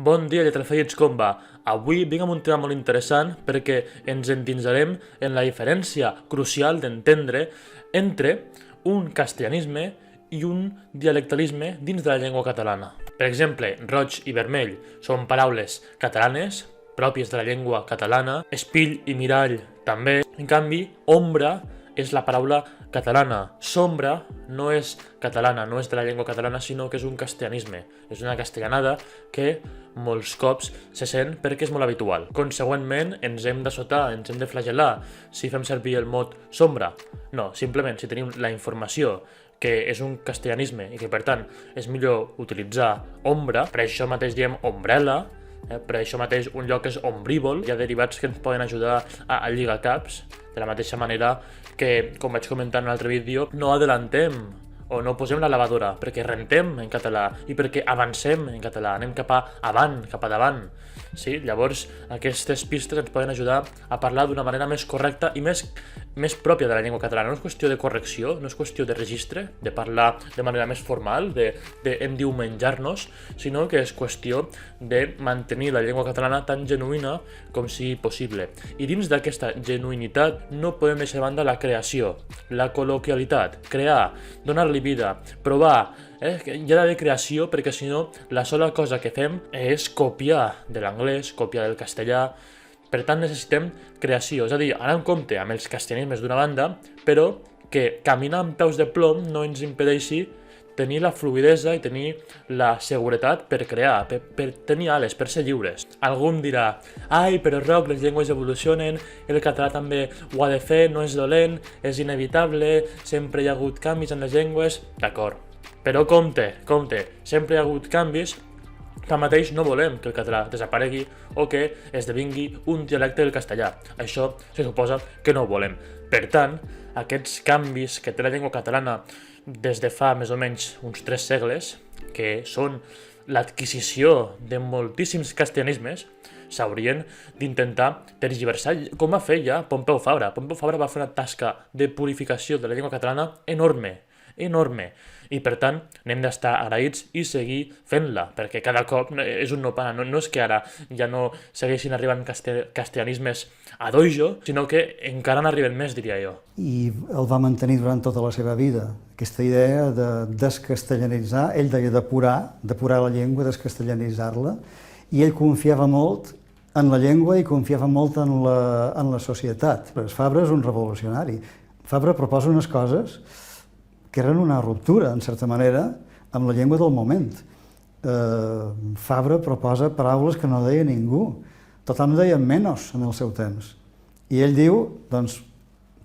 Bon dia, lletraferits, com va? Avui vinc amb un tema molt interessant perquè ens endinsarem en la diferència crucial d'entendre entre un castellanisme i un dialectalisme dins de la llengua catalana. Per exemple, roig i vermell són paraules catalanes, pròpies de la llengua catalana, espill i mirall també. En canvi, ombra és la paraula catalana. Sombra no és catalana, no és de la llengua catalana, sinó que és un castellanisme. És una castellanada que molts cops se sent perquè és molt habitual. Consegüentment, ens hem d'assotar, ens hem de flagel·lar si fem servir el mot sombra. No, simplement si tenim la informació que és un castellanisme i que per tant és millor utilitzar ombra, per això mateix diem ombrella, per això mateix un lloc és ombrívol, hi ha derivats que ens poden ajudar a lligar caps, de la mateixa manera que, com vaig comentar en un altre vídeo, no adellantem o no posem la lavadora perquè rentem en català i perquè avancem en català, anem cap a avant, cap a davant. Sí? Llavors, aquestes pistes ens poden ajudar a parlar d'una manera més correcta i més pròpia de la llengua catalana. No és qüestió de correcció, no és qüestió de registre, de parlar de manera més formal, de endiumenjar-nos, sinó que és qüestió de mantenir la llengua catalana tan genuïna com sigui possible. I dins d'aquesta genuïnitat no podem deixar de banda la creació, la col·loquialitat, crear, donar-li vida, provar. Hi ha d'haver creació perquè si no la sola cosa que fem és copiar de l'anglès, copiar del castellà. Per tant necessitem creació, és a dir, anar en compte amb els castellanismes d'una banda, però que caminar amb peus de plom no ens impedeixi tenir la fluidesa i tenir la seguretat per crear, per tenir ales, per ser lliures. Algú em dirà, ai, però Roc, les llengües evolucionen, el català també ho ha de fer, no és dolent, és inevitable, sempre hi ha hagut canvis en les llengües. D'acord, però compte, sempre hi ha hagut canvis. Tanmateix no volem que el català desaparegui o que esdevingui un dialecte del castellà. Això se suposa que no ho volem. Per tant, aquests canvis que té la llengua catalana des de fa més o menys uns 3 segles, que són l'adquisició de moltíssims castellanismes, s'haurien d'intentar tergiversar, com va fer ja Pompeu Fabra. Pompeu Fabra va fer una tasca de purificació de la llengua catalana enorme, i per tant n'hem d'estar agraïts i seguir fent-la, perquè cada cop és un no parar, no és que ara ja no segueixin arribant castellanismes a dojo, sinó que encara n'arriben més, diria jo. I el va mantenir durant tota la seva vida, aquesta idea de descastellanitzar, ell deia depurar la llengua, descastellanitzar-la, i ell confiava molt en la llengua i confiava molt en la societat. Fabra és un revolucionari. Fabra proposa unes coses que eren una ruptura, en certa manera, amb la llengua del moment. Fabra proposa paraules que no deia ningú. Tothom deia menos en el seu temps. I ell diu, doncs,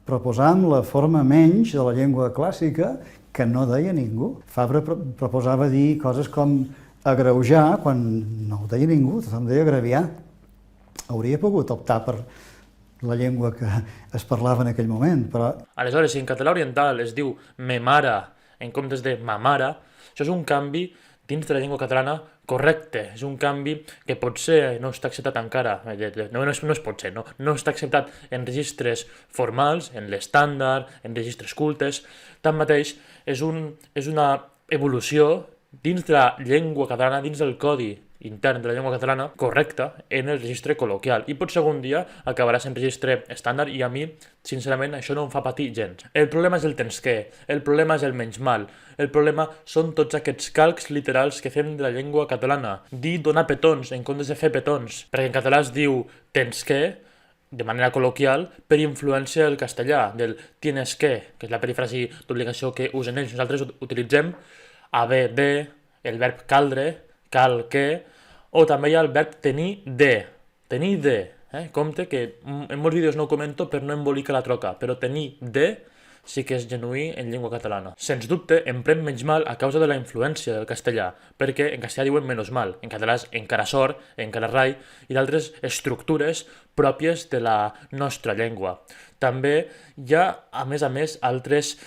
proposam la forma menys de la llengua clàssica que no deia ningú. Fabra proposava dir coses com agreujar quan no ho deia ningú, tothom deia agraviar. Hauria pogut optar per la llengua que es parlava en aquell moment, però... Aleshores, si en català oriental es diu me mare en comptes de ma mare, això és un canvi dins de la llengua catalana correcte, és un canvi que potser no està acceptat encara, no està acceptat en registres formals, en l'estàndard, en registres cultes. Tanmateix, és una evolució dins de la llengua catalana, dins del codi intern de la llengua catalana, correcta en el registre col·loquial. I potser algun dia acabarà sent registre estàndard i a mi, sincerament, això no em fa patir gens. El problema és el tens que, el problema és el menys mal, el problema són tots aquests calcs literals que fem de la llengua catalana. Dir donar petons en comptes de fer petons, perquè en català es diu tens que, de manera col·loquial, per influència del castellà, del tienes que és la perifrasi d'obligació que usen ells. Nosaltres utilitzem haver de, el verb caldre, cal que, o també hi ha el verb tenir de. Compte que en molts vídeos no ho comento per no embolicar la troca, però tenir de sí que és genuí en llengua catalana. Sens dubte, emprem menys mal a causa de la influència del castellà, perquè en castellà diuen menos mal, en català és encara sort, encara rai, i d'altres estructures pròpies de la nostra llengua. També hi ha, a més, altres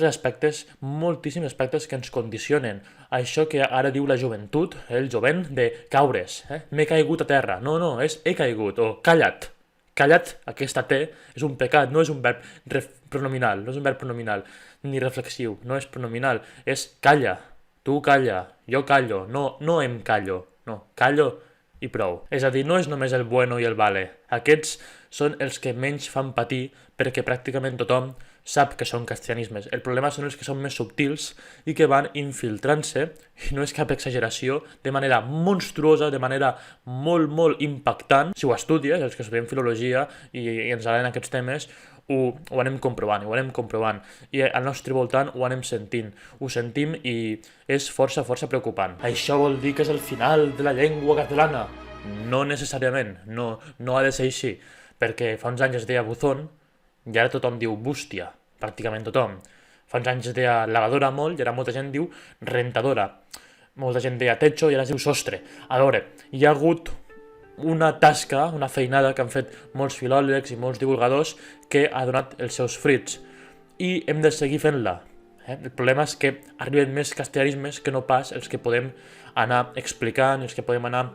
aspectes, moltíssims aspectes que ens condicionen. Això que ara diu la joventut, el jovent, de caure's. M'he caigut a terra. No, és he caigut, o calla't. Calla't, aquesta T, és un pecat, no és un verb pronominal, no és un verb pronominal ni reflexiu, no és pronominal, és calla, tu calla, jo callo, no em callo, no, callo i prou. És a dir, no és només el bueno i el vale. Aquests són els que menys fan patir perquè pràcticament tothom sap que són castellanismes. El problema són els que són més subtils i que van infiltrant-se, i no és cap exageració, de manera monstruosa, de manera molt, molt impactant. Si ho estudies, els que estudiem filologia i ens agraden aquests temes, ho anem comprovant, i al nostre voltant ho anem sentint, ho sentim i és força preocupant. Això vol dir que és el final de la llengua catalana? No necessàriament, no ha de ser així, perquè fa uns anys es deia buzón i ara tothom diu bústia, pràcticament tothom. Fa uns anys es deia lavadora molt i ara molta gent diu rentadora, molta gent deia techo i ara es diu sostre. A veure, hi ha hagut una tasca, una feinada que han fet molts filòlegs i molts divulgadors que ha donat els seus fruits i hem de seguir fent-la. El problema és que arriben més castellanismes que no pas els que podem anar explicant, els que podem anar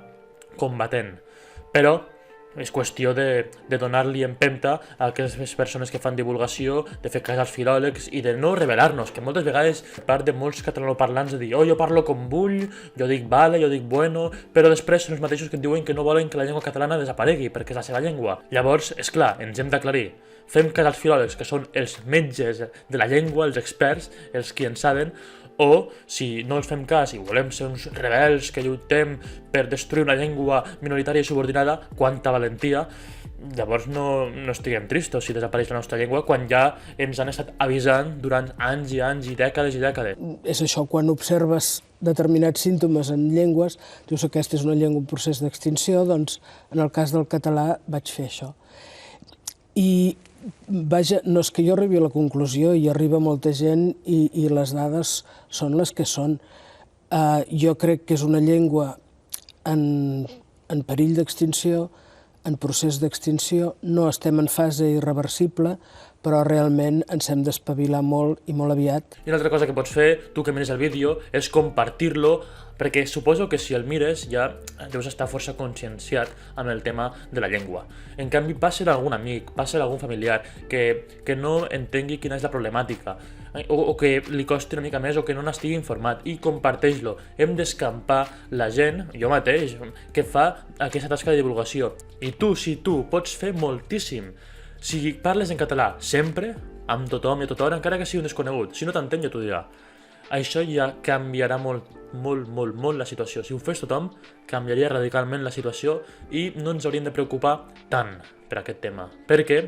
combatent. Però és qüestió de donar-li empenta a aquestes persones que fan divulgació, de fer cas als filòlegs i de no rebel·lar-nos, que moltes vegades per part de molts catalanoparlants de dir jo parlo com vull, jo dic vale, jo dic bueno, però després són els mateixos que et diuen que no volen que la llengua catalana desaparegui perquè és la seva llengua. Llavors, és clar, ens hem d'aclarir. Fem cas als filòlegs, que són els metges de la llengua, els experts, els qui en saben, o si no els fem cas i volem ser uns rebels que lluitem per destruir una llengua minoritària i subordinada, quanta valentia, llavors no estiguem tristos si desapareix la nostra llengua quan ja ens han estat avisant durant anys i anys i dècades i dècades. És això, quan observes determinats símptomes en llengües, dius que aquesta és una llengua en procés d'extinció, doncs en el cas del català vaig fer això. I vaja, no és que jo arribi a la conclusió, hi arriba molta gent i les dades són les que són. Jo crec que és una llengua en perill d'extinció, en procés d'extinció, no estem en fase irreversible, però realment ens hem d'espavilar molt i molt aviat. I una altra cosa que pots fer, tu que mires el vídeo, és compartir-lo, perquè suposo que si el mires ja deus estar força conscienciat amb el tema de la llengua. En canvi, passa algun amic, passa algun familiar que no entengui quina és la problemàtica, o que li costi una mica més o que no n'estigui informat, i comparteix-lo. Hem d'escampar la gent, jo mateix, que fa aquesta tasca de divulgació. I tu, si tu pots fer moltíssim, si parles en català sempre, amb tothom i a tota hora, encara que sigui un desconegut, si no t'entén ja t'ho dirà. Això ja canviarà molt la situació. Si ho fes tothom, canviaria radicalment la situació i no ens hauríem de preocupar tant per aquest tema, perquè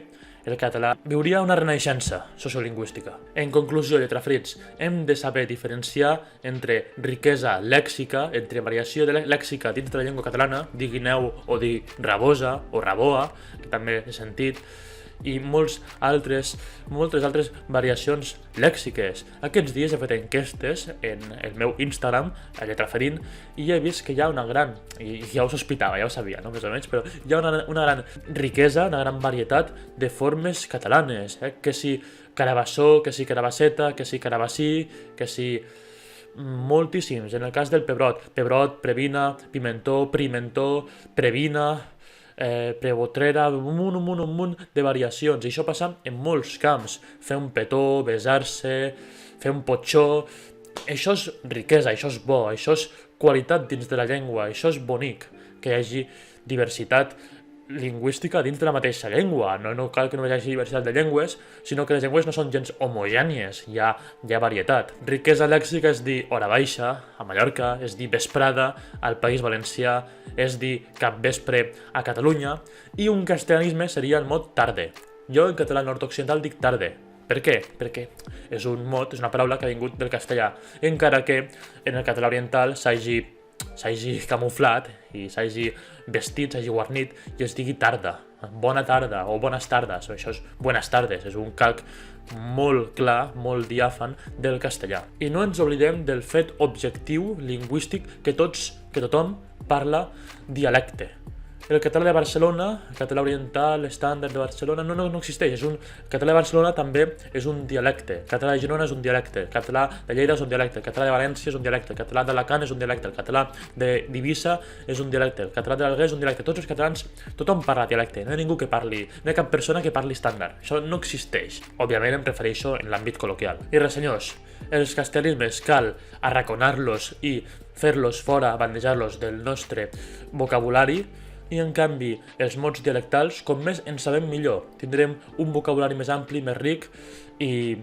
el català viuria una renaixença sociolingüística. En conclusió, lletrafrits, hem de saber diferenciar entre riquesa lèxica, entre variació lèxica dins de la llengua catalana, dir guineu o dir rabosa o raboa, que també he sentit, i moltes altres variacions lèxiques. Aquests dies he fet enquestes en el meu Instagram, a Lletraferint, i he vist que hi ha una gran, i ja ho sospitava, ja ho sabia, no? Més o menys, però hi ha una gran riquesa, una gran varietat de formes catalanes, que si carabassó, que si carabasseta, que si carabassí, que si moltíssims. En el cas del pebrot, previna, pimentó, primentó, previna, prevotrera, un munt de variacions, i això passa en molts camps. Fer un petó, besar-se, fer un potxó, això és riquesa, això és bo, això és qualitat dins de la llengua, això és bonic, que hi hagi diversitat lingüística dins de la mateixa llengua. No cal que no hi hagi diversitat de llengües, sinó que les llengües no són gens homogènies, hi ha varietat. Riquesa lèxica és dir hora baixa a Mallorca, és dir vesprada al País Valencià, és dir capvespre a Catalunya, i un castellanisme seria el mot tarde. Jo en català nord-occidental dic tarde. Per què? Perquè és un mot, és una paraula que ha vingut del castellà, encara que en el català oriental s'hagi camuflat i s'hagi vestit, s'hagi guarnit i es digui tarda, bona tarda o bones tardes, això és buenas tardes, és un calc molt clar, molt diàfan del castellà. I no ens oblidem del fet objectiu lingüístic que tothom parla dialecte. El català de Barcelona, el català oriental, l'estàndard de Barcelona, no existeix. El català de Barcelona també és un dialecte. El català de Girona és un dialecte. El català de Lleida és un dialecte. El català de València és un dialecte. El català d'Alacant és un dialecte. El català d'Eivissa és un dialecte. El català de l'Alguer és un dialecte. Tots els catalans, tothom parla dialecte. No hi ha ningú que parli, no hi ha cap persona que parli estàndard. Això no existeix. Òbviament em refereixo en l'àmbit col·loquial. I res, senyors, els castellanismes cal arraconar-los i fer-los fora, bandejar-los del nostre vocabulari, i en canvi els mots dialectals, com més en sabem millor. Tindrem un vocabulari més ampli, més ric, i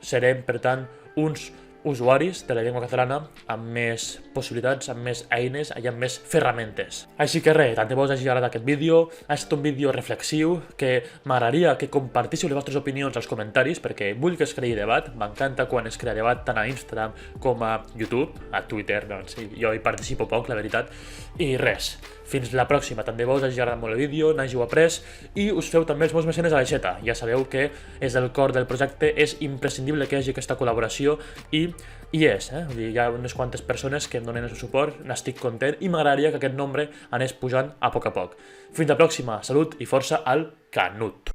serem, per tant, uns usuaris de la llengua catalana amb més possibilitats, amb més eines i amb més ferramentes. Així que res, tant de bo us hagi agradat aquest vídeo. Ha estat un vídeo reflexiu que m'agradaria que compartíssiu les vostres opinions als comentaris, perquè vull que es creï debat. M'encanta quan es crea debat tant a Instagram com a YouTube, a Twitter, doncs jo hi participo poc, la veritat. I res, fins la pròxima. Tant de bo us hagi agradat molt el vídeo, n'hàgiu après i us feu també els meus mecenes a l'aixeta. Ja sabeu que és el cor del projecte, és imprescindible que hi hagi aquesta col·laboració i és, Vull dir, hi ha unes quantes persones que em donen el seu suport, n'estic content i m'agradaria que aquest nombre anés pujant a poc. Fins la pròxima, salut i força al Canut!